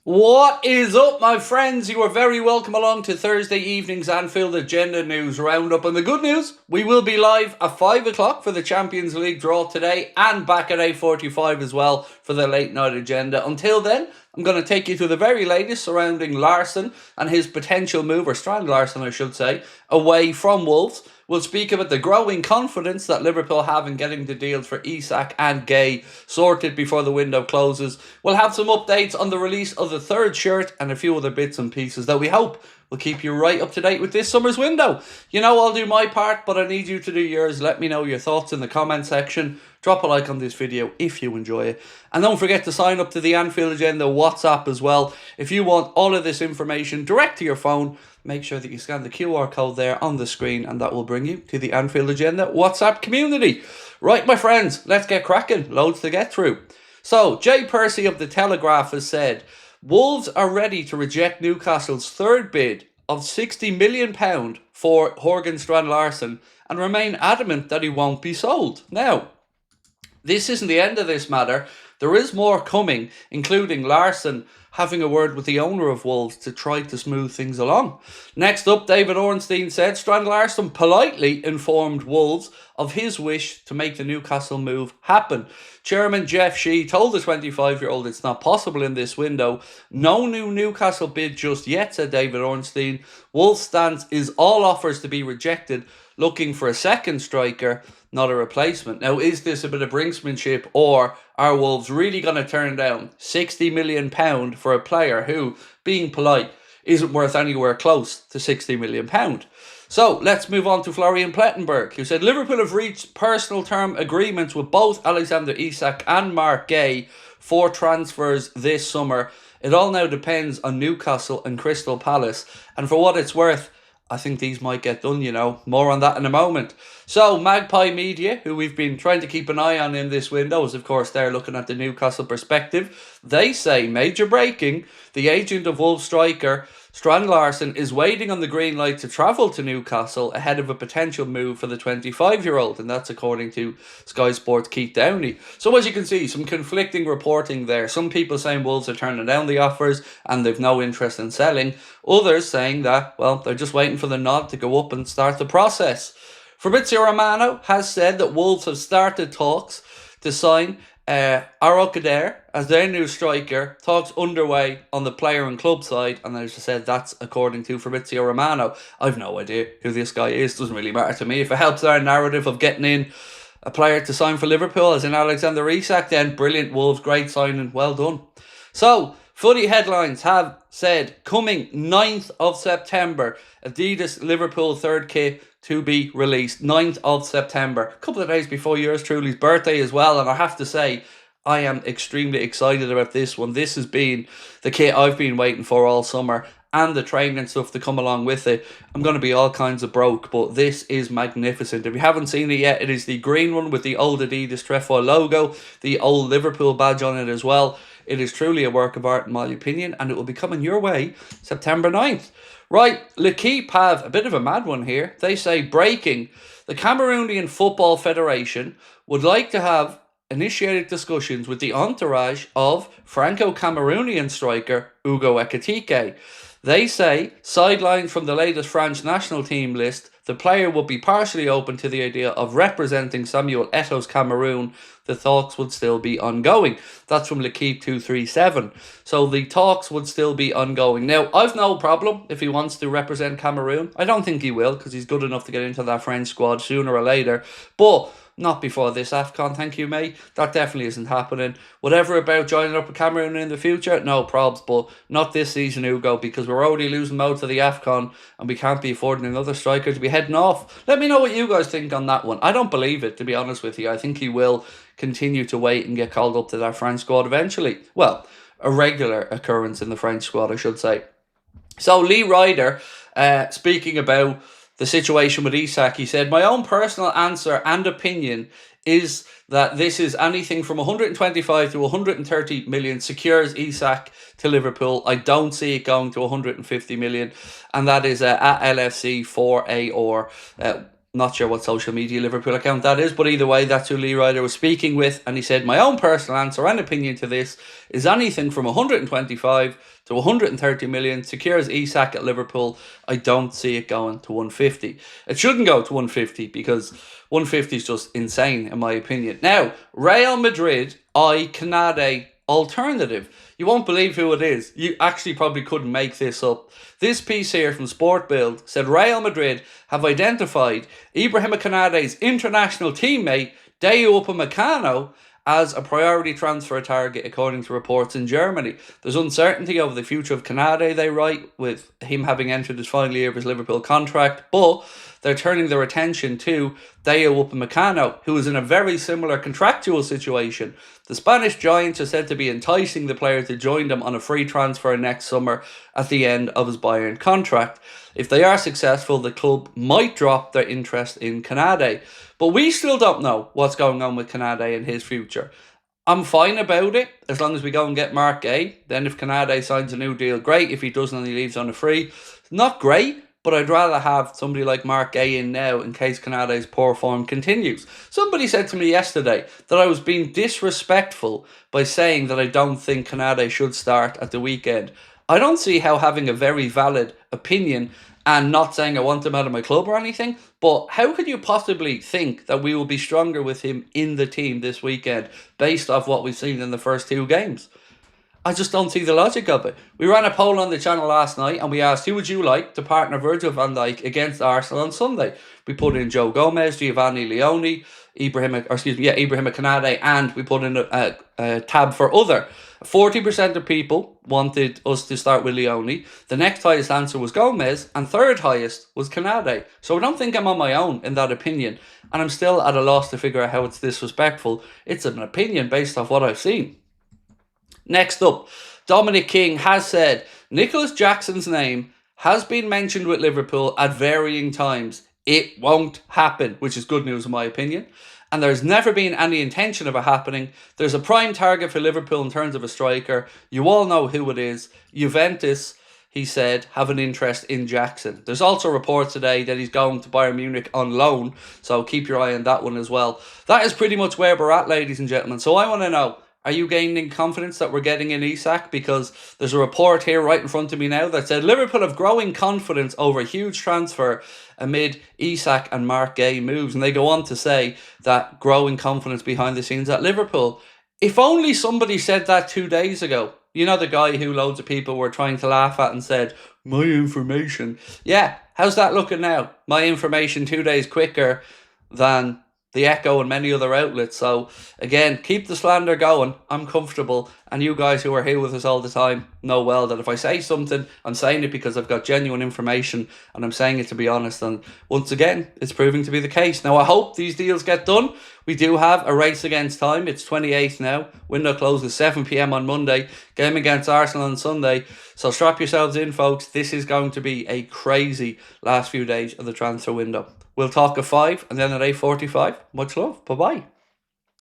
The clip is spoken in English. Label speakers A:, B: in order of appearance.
A: What is up, my friends? You are very welcome along to Thursday evening's Anfield Agenda News Roundup. And the good news, we will be live at 5 o'clock for the Champions League draw today and back at 8:45 as well for the late night agenda. Until then, I'm going to take you to the very latest surrounding Larsen and his potential move, or Strand Larsen I should say, away from Wolves. We'll speak about the growing confidence that Liverpool have in getting the deals for Isak and GUEHI sorted before the window closes. We'll have some updates on the release of the third shirt and a few other bits and pieces that we hope will keep you right up to date with this summer's window. You know, I'll do my part, but I need you to do yours. Let me know your thoughts in the comment section. Drop a like on this video if you enjoy it. And don't forget to sign up to the Anfield Agenda WhatsApp as well. If you want all of this information direct to your phone, make sure that you scan the QR code there on the screen and that will bring you to the Anfield Agenda WhatsApp community. Right, my friends, let's get cracking. Loads to get through. So, Jay Percy of The Telegraph has said, Wolves are ready to reject Newcastle's third bid of £60 million for Jørgen Strand Larsen and remain adamant that he won't be sold. Now, this isn't the end of this matter. There is more coming, including Larsen having a word with the owner of Wolves to try to smooth things along. Next up, David Ornstein said Strand Larsen politely informed Wolves of his wish to make the Newcastle move happen. Chairman Jeff Shee told the 25-year-old it's not possible in this window. No new Newcastle bid just yet, said David Ornstein. Wolves' stance is all offers to be rejected, looking for a second striker, not a replacement. Now, is this a bit of brinksmanship, or are Wolves really going to turn down £60 million for a player who, being polite, isn't worth anywhere close to £60 million? So, let's move on to Florian Plettenberg, who said Liverpool have reached personal term agreements with both Alexander Isak and Marc Guéhi for transfers this summer. It all now depends on Newcastle and Crystal Palace, and for what it's worth, I think these might get done, you know. More on that in a moment. So, Magpie Media, who we've been trying to keep an eye on in this window, is of course they're looking at the Newcastle perspective. They say, major breaking, the agent of Wolves striker Strand Larsen is waiting on the green light to travel to Newcastle ahead of a potential move for the 25-year-old, and that's according to Sky Sports' Keith Downey. So as you can see, some conflicting reporting there. Some people saying Wolves are turning down the offers and they've no interest in selling. Others saying that, well, they're just waiting for the nod to go up and start the process. Fabrizio Romano has said that Wolves have started talks to sign Ekitike as their new striker. Talks underway on the player and club side, and as I said, that's according to Fabrizio Romano. I've no idea who this guy is. Doesn't really matter to me. If it helps our narrative of getting in a player to sign for Liverpool, as in Alexander Isak, then brilliant. Wolves, great signing, well done. So, footy headlines have said coming 9th of September, Adidas Liverpool third kit to be released. 9th of September. A couple of days before yours truly's birthday as well, and I have to say, I am extremely excited about this one. This has been the kit I've been waiting for all summer, and the training stuff to come along with it. I'm going to be all kinds of broke, but this is magnificent. If you haven't seen it yet, it is the green one with the old Adidas trefoil logo, the old Liverpool badge on it as well. It is truly a work of art in my opinion, and it will be coming your way September 9th. Right, L'Équipe have a bit of a mad one here. They say, breaking, the Cameroonian Football Federation would like to have initiated discussions with the entourage of Franco-Cameroonian striker Hugo Ekitike. They say, sidelined from the latest French national team list, the player would be partially open to the idea of representing Samuel Eto'o's Cameroon. The talks would still be ongoing. That's from L'Équipe 237. So the talks would still be ongoing. Now, I've no problem if he wants to represent Cameroon. I don't think he will, because he's good enough to get into that French squad sooner or later. But not before this AFCON, thank you, mate. That definitely isn't happening. Whatever about joining up with Cameroon in the future, no probs, but not this season, Hugo, because we're already losing mode to the AFCON and we can't be affording another striker to be heading off. Let me know what you guys think on that one. I don't believe it, to be honest with you. I think he will continue to wait and get called up to that French squad eventually. Well, a regular occurrence in the French squad, I should say. So Lee Ryder, speaking about the situation with Isak, he said, my own personal answer and opinion is that this is anything from 125 to 130 million secures Isak to Liverpool. I don't see it going to 150 million, and that is at LFC for a or. Not sure what social media Liverpool account that is, but either way, that's who Lee Ryder was speaking with, and he said, my own personal answer and opinion to this is anything from 125 to 130 million secures Isak at Liverpool. I don't see it going to 150. It shouldn't go to 150 because 150 is just insane, in my opinion. Now, Real Madrid, Konate alternative. You won't believe who it is. You actually probably couldn't make this up. This piece here from Sport Bild said Real Madrid have identified Ibrahima Konate's international teammate Dayot Upamecano as a priority transfer target, according to reports in Germany. There's uncertainty over the future of Konate, they write, with him having entered his final year of his Liverpool contract, but they're turning their attention to Dayot Upamecano, who is in a very similar contractual situation. The Spanish Giants are said to be enticing the player to join them on a free transfer next summer at the end of his Bayern contract. If they are successful, the club might drop their interest in Konate. But we still don't know what's going on with Konate and his future. I'm fine about it, as long as we go and get Mark Gay. Then if Konate signs a new deal, great. If he doesn't and he leaves on a free, not great. But I'd rather have somebody like Mark Gay in now in case Konate's poor form continues. Somebody said to me yesterday that I was being disrespectful by saying that I don't think Konate should start at the weekend. I don't see how having a very valid opinion and not saying I want him out of my club or anything, but how could you possibly think that we will be stronger with him in the team this weekend based off what we've seen in the first two games? I just don't see the logic of it. We ran a poll on the channel last night and we asked, who would you like to partner Virgil van Dijk against Arsenal on Sunday? We put in Joe Gomez, Giovanni Leone, Ibrahima Konate, and we put in a tab for other. 40% of people wanted us to start with Leone. The next highest answer was Gomez, and third highest was Konate. So I don't think I'm on my own in that opinion, and I'm still at a loss to figure out how it's disrespectful. It's an opinion based off what I've seen. Next up, Dominic King has said Nicholas Jackson's name has been mentioned with Liverpool at varying times. It won't happen, which is good news in my opinion. And there's never been any intention of it happening. There's a prime target for Liverpool in terms of a striker. You all know who it is. Juventus, he said, have an interest in Jackson. There's also reports today that he's going to Bayern Munich on loan. So keep your eye on that one as well. That is pretty much where we're at, ladies and gentlemen. So I want to know, are you gaining confidence that we're getting in Isak? Because there's a report here right in front of me now that said Liverpool have growing confidence over a huge transfer amid Isak and Mark Gay moves. And they go on to say that growing confidence behind the scenes at Liverpool. If only somebody said that 2 days ago. You know, the guy who loads of people were trying to laugh at and said, my information. Yeah, how's that looking now? My information 2 days quicker than The Echo and many other outlets. So again, keep the slander going. I'm comfortable, and you guys who are here with us all the time know well that if I say something, I'm saying it because I've got genuine information and I'm saying it to be honest, and once again it's proving to be the case. Now I hope these deals get done. We do have a race against time. It's 28th now. Window closes 7 p.m. on Monday. Game against Arsenal on Sunday. So strap yourselves in, folks. This is going to be a crazy last few days of the transfer window. We'll talk at 5 and then at 8:45. Much love. Bye-bye.